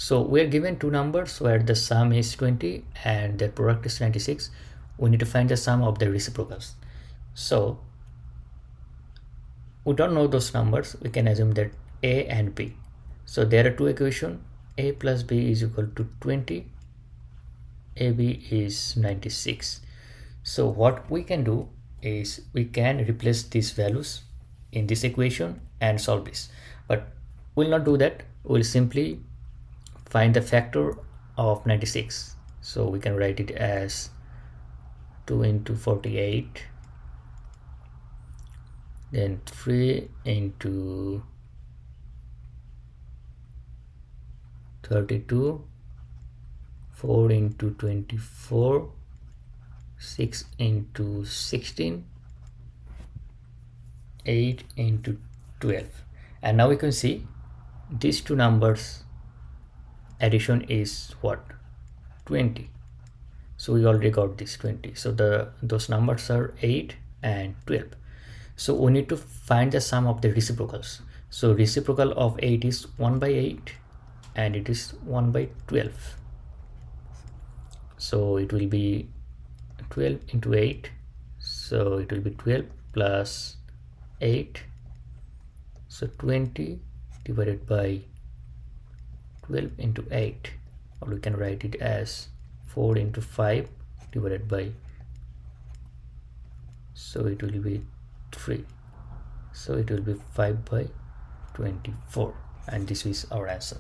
So we are given two numbers where the sum is 20 and their product is 96. We need to find the sum of the reciprocals. So we don't know those numbers. We can assume that a and b. So there are two equations. A plus b is equal to 20. AB is 96. So what we can do is we can replace these values in this equation and solve this, but we'll not do that. We'll simply find the factor of 96. So we can write it as 2 into 48, then 3 into 32, 4 into 24, 6 into 16, 8 into 12. And now we can see these two numbers addition is what? 20. So we already got this 20. So those numbers are 8 and 12. So we need to find the sum of the reciprocals. So reciprocal of 8 is 1 by 8 and it is 1 by 12. So it will be 12 into 8. So it will be 12 plus 8. So 20 divided by 12 into 8, or we can write it as 4 into 5 divided by, so it will be 3. So it will be 5 by 24, and this is our answer.